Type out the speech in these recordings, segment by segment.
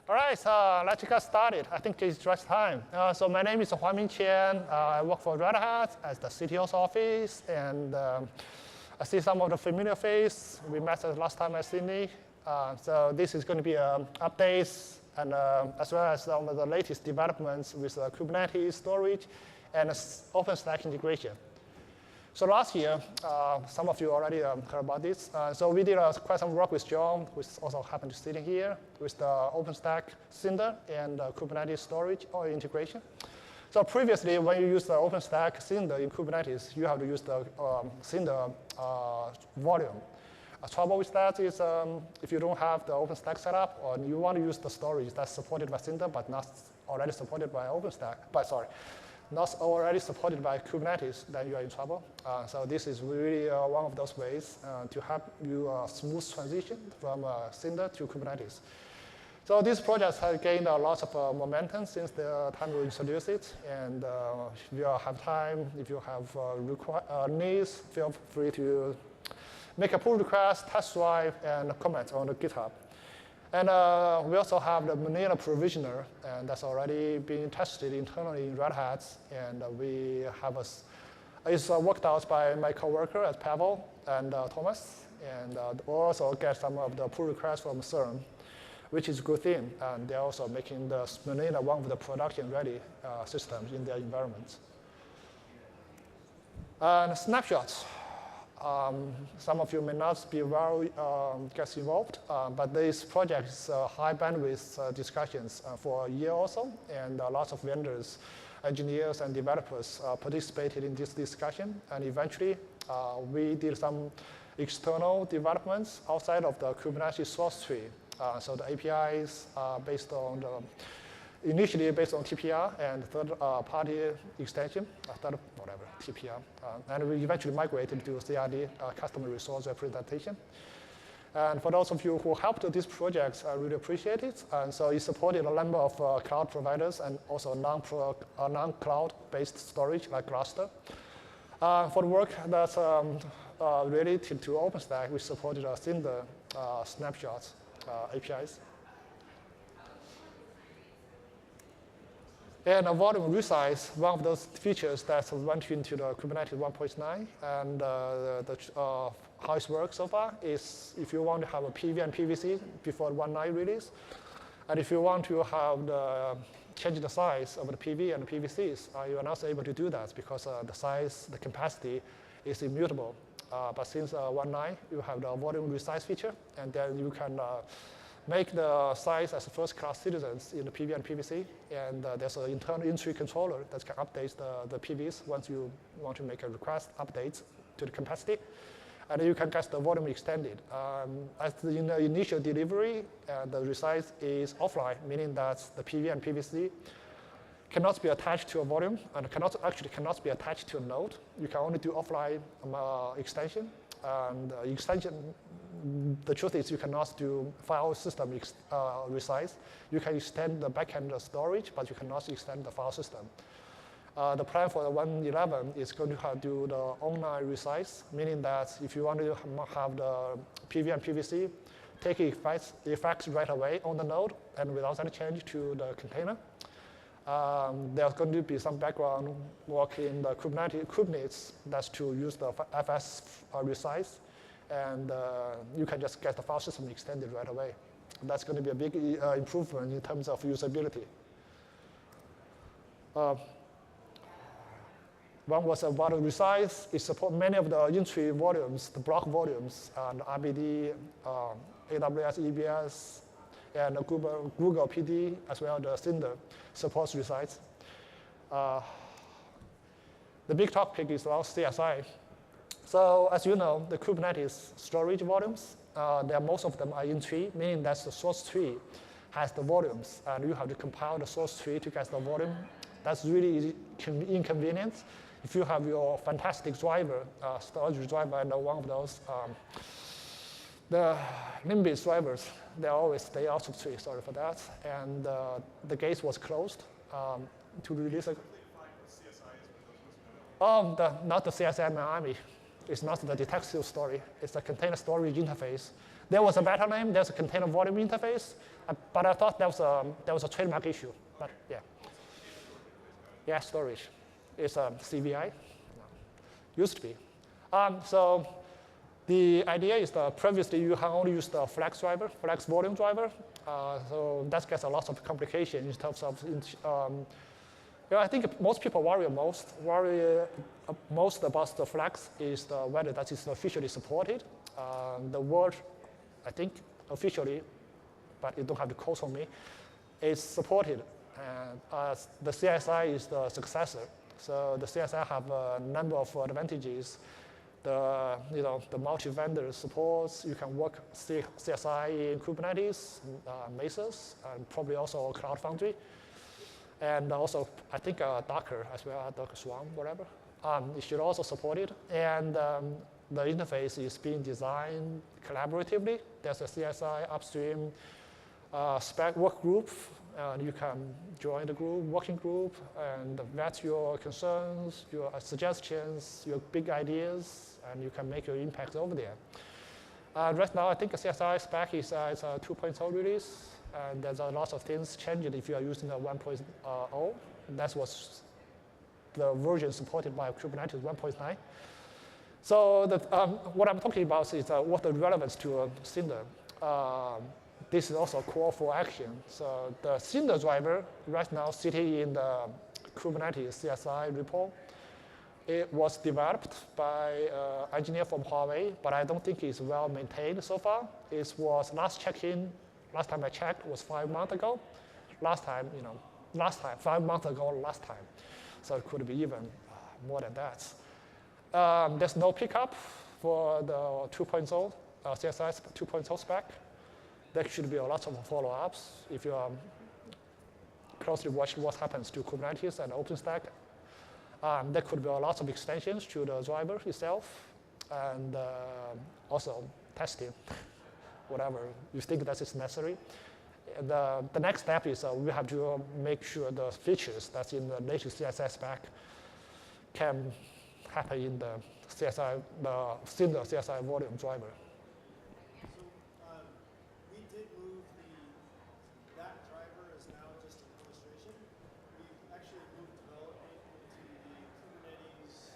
All right, so let's get started. I think it's just time. So my name is Huaming Qian. I work for Red Hat at the CTO's office, and I see some of the familiar faces. We met last time at Sydney. So this is going to be updates, and as well as some of the latest developments with Kubernetes storage and OpenStack integration. So last year, some of you already heard about this. So we did quite some work with John, who also happened to sit in here, with the OpenStack Cinder and Kubernetes storage or integration. So previously, when you use the OpenStack Cinder in Kubernetes, you have to use the Cinder volume. Trouble with that is if you don't have the OpenStack setup, or you want to use the storage that's supported by Cinder but not already supported by OpenStack, not already supported by Kubernetes, then you are in trouble. So this is really one of those ways to help you a smooth transition from Cinder to Kubernetes. So this project has gained a lot of momentum since the time we introduced it. And if you have time, if you have needs, feel free to make a pull request, test drive, and comment on the GitHub. And we also have the Manila provisioner, and that's already being tested internally in Red Hat. And we have it's worked out by my coworker at Pavel and Thomas. And we also get some of the pull requests from CERN, which is a good thing. And they're also making the Manila one of the production-ready systems in their environment. And snapshots. Some of you may not be very get involved, but this project is high bandwidth discussions for a year or so, and lots of vendors, engineers, and developers participated in this discussion. And eventually, we did some external developments outside of the Kubernetes source tree. So the APIs initially based on TPR and third-party extension, TPR. And we eventually migrated to CRD, customer resource representation. And for those of you who helped these projects, I really appreciate it. And so it supported a number of cloud providers and also non-cloud-based storage like Gluster. For the work that's related to OpenStack, we supported Cinder Snapshot APIs. And a volume resize, one of those features that went into the Kubernetes 1.9. And how it works so far is if you want to have a PV and PVC before the 1.9 release, and if you want to have change the size of the PV and the PVCs, you are not able to do that because the size, the capacity is immutable. But since 1.9, you have the volume resize feature, and then you can make the size as first-class citizens in the PV and PVC, and there's an internal entry controller that can update the PVs once you want to make a request update to the capacity, and you can get the volume extended. In the initial delivery, the resize is offline, meaning that the PV and PVC cannot be attached to a volume and cannot be attached to a node. You can only do offline extension, and extension. The truth is you cannot do file system resize. You can extend the backend storage, but you cannot extend the file system. The plan for the 1.11 is going to do the online resize, meaning that if you want to have the PV and PVC take effects right away on the node and without any change to the container, there's going to be some background work in the Kubernetes that's to use the FS resize. And you can just get the file system extended right away. That's going to be a big improvement in terms of usability. One was a volume resize. It supports many of the entry volumes, the block volumes, and RBD, AWS EBS, and Google PD, as well as the Cinder supports resize. The big topic is about CSI. So as you know, the Kubernetes storage volumes, most of them are in tree, meaning that the source tree has the volumes, and you have to compile the source tree to get the volume. That's really inconvenient. If you have your fantastic driver, storage driver, and one of those, the Nimbus drivers, they always stay out of tree, sorry for that. And the gate was closed to release it. Not the CSI Miami. It's not the detective story. It's the container storage interface There was a better name. There's a container volume interface, but I thought that was a trademark issue. But yeah, yeah, storage. It's a CVI. Used to be. So the idea is that previously you have only used the flex driver, flex volume driver. So that gets a lot of complication in terms of. I think most people worry most about the flex is whether that is officially supported. The word, I think, officially, but you don't have to quote on me, is supported. And the CSI is the successor. So the CSI have a number of advantages. The multi-vendor supports. You can work CSI in Kubernetes, Mesos, and probably also Cloud Foundry. And also, I think Docker as well, Docker Swarm, whatever. It should also support it. And the interface is being designed collaboratively. There's a CSI upstream spec work group. You can join the group, working group, and vet your concerns, your suggestions, your big ideas, and you can make your impact over there. Right now, I think the CSI spec is a 2.0 release. And there's a lot of things changing if you are using a 1.0. That was the version supported by Kubernetes 1.9. So what I'm talking about is what the relevance to Cinder. This is also a call for action. So the Cinder driver right now sitting in the Kubernetes CSI repo. It was developed by an engineer from Huawei, but I don't think it's well maintained so far. It was last time I checked was 5 months ago. 5 months ago, last time. So it could be even more than that. There's no pickup for the 2.0, CSI 2.0 spec. There should be a lot of follow-ups if you closely watch what happens to Kubernetes and OpenStack. There could be a lot of extensions to the driver itself, and also testing. Whatever you think that is necessary. The next step is we have to make sure the features that's in the latest CSI spec can happen in the CSI, the Cinder CSI volume driver. So we did move that driver is now just an illustration. We actually moved development into the Kubernetes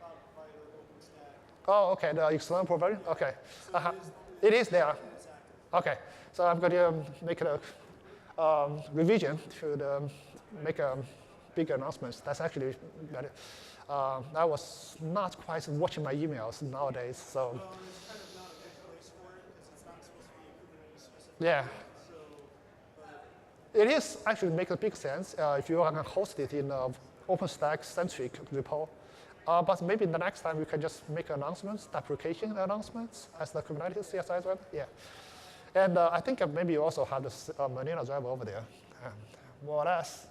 cloud provider OpenStack. Oh, okay, the external provider. Okay. So it is there. Okay, so I'm going to make a revision to make a big announcement. That's actually better. I was not quite watching my emails nowadays, so. Well, it's kind of not a good place for it because it's not supposed to be a Kubernetes specific. Yeah. So, it is actually make a big sense if you can host it in an OpenStack-centric repo. But maybe the next time we can just make announcements, deprecation announcements as the Kubernetes CSI driver. Yeah. And I think maybe you also have the Manila driver over there, more or less.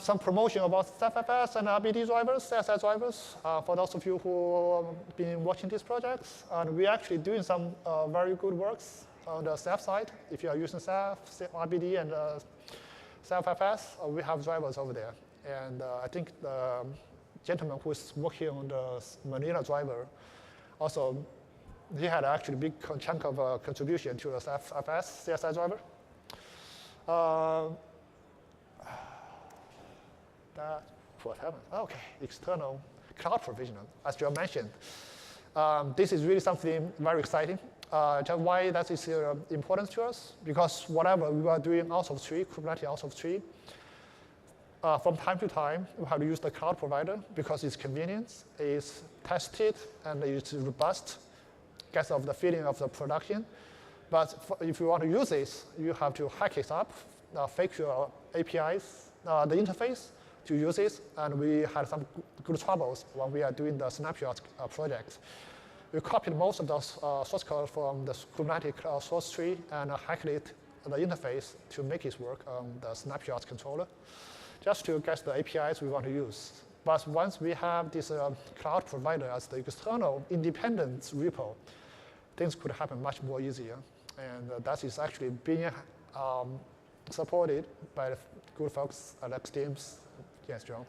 Some promotion about SafeFS and RBD drivers, CSI drivers, for those of you who have been watching these projects. And we're actually doing some very good works on the Ceph side. If you are using Ceph, RBD, and SafeFS, we have drivers over there. And I think the gentleman who is working on the Manila driver also, he had actually a big chunk of contribution to the SafeFS CSI driver. What happened? Okay, external cloud provisioning, as Joe mentioned. This is really something very exciting. Just why that is important to us? Because whatever we are doing out of tree, Kubernetes out of tree, from time to time, we have to use the cloud provider because it's convenient, it's tested, and it's robust, gets of the feeling of the production. But if you want to use this, you have to hack it up, fake your APIs, the interface to use it. And we had some good troubles when we are doing the Snapshot project. We copied most of those source code from the Kubernetes source tree and hacked it, the interface, to make it work on the Snapshot controller, just to get the APIs we want to use. But once we have this cloud provider as the external independent repo, things could happen much more easier. And that is actually being supported by the good folks at X Teams. Yes, John.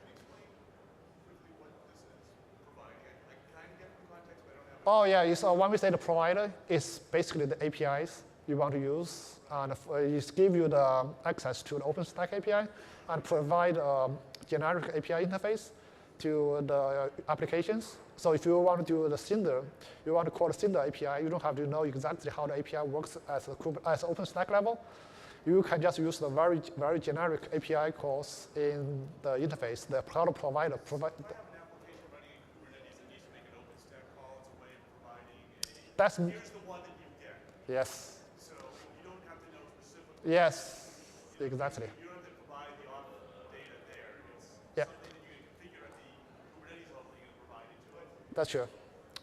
Oh yeah, it's when we say the provider, it's basically the APIs you want to use, and it gives you the access to the OpenStack API and provide a generic API interface to the applications. So if you want to do the Cinder, you want to call the Cinder API, you don't have to know exactly how the API works as OpenStack level. You can just use the very generic API calls in the interface. The cloud provider provide. If I have an application running in Kubernetes that needs to make an OpenStack call, it's a way of providing a, That's here's the one that you get. yes. So you don't have to know specifically. Yes, exactly. You don't have to provide the auth data there. It's Yeah. something that you can configure at the Kubernetes level that you can provide into it. That's true.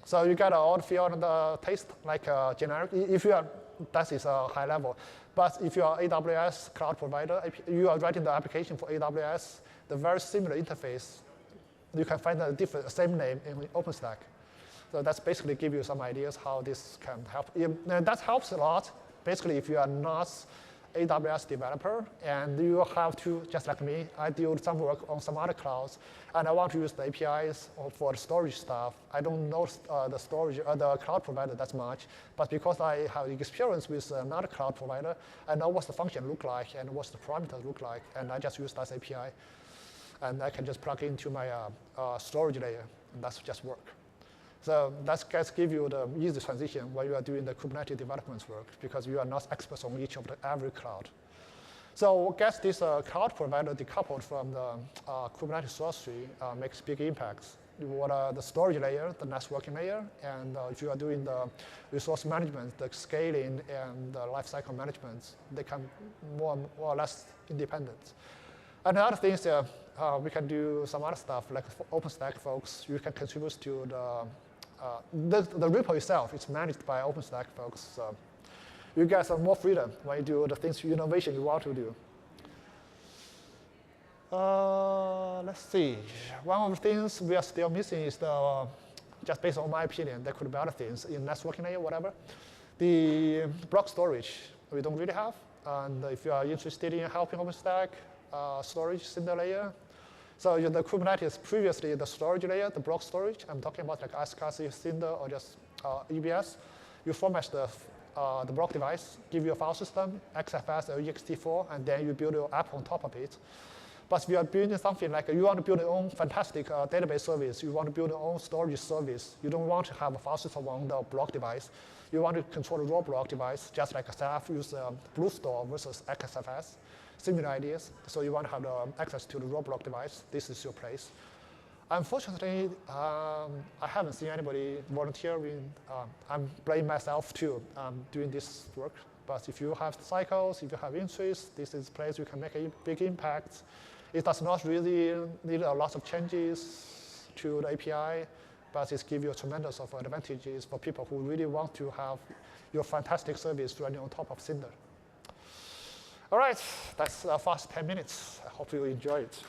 So you get all the feel and the taste like generic. If you are, that is a high level. But if you are AWS cloud provider, you are writing the application for AWS, the very similar interface, you can find the same name in OpenStack. So that's basically give you some ideas how this can help. And that helps a lot. Basically, if you are not AWS developer and you have to, just like me, I do some work on some other clouds, and I want to use the APIs for the storage stuff. I don't know the storage, the cloud provider that much, but because I have experience with another cloud provider, I know what the function look like and what the parameters look like, and I just use that API, and I can just plug into my storage layer, and that's just work. So that guys give you the easy transition when you are doing the Kubernetes development work because you are not experts on each of the every cloud. So I guess this cloud provider decoupled from the Kubernetes source tree makes big impacts. What are the storage layer, the networking layer, and if you are doing the resource management, the scaling, and the lifecycle management, they can more or less independent. And the other things, we can do some other stuff, like OpenStack folks, you can contribute to the repo itself is managed by OpenStack folks. So you get some more freedom when you do the things, innovation you want to do. Let's see. One of the things we are still missing is the, just based on my opinion, there could be other things in networking layer, whatever. The block storage we don't really have. And if you are interested in helping OpenStack storage Cinder layer, so the Kubernetes previously the storage layer, the block storage, I'm talking about like SCSI, Cinder, or just EBS. You format the block device, give you a file system, XFS or ext4, and then you build your app on top of it. But if you are building something like you want to build your own fantastic database service, you want to build your own storage service, you don't want to have a file system on the block device. You want to control the raw block device, just like Ceph use BlueStore versus XFS. Similar ideas. So you want to have the access to the raw block device. This is your place. Unfortunately, I haven't seen anybody volunteering. I'm blaming myself too doing this work. But if you have cycles, if you have interest, this is a place you can make a big impact. It does not really need a lot of changes to the API, but it gives you tremendous of advantages for people who really want to have your fantastic service running on top of Cinder. All right, that's the first 10 minutes. I hope you enjoy it.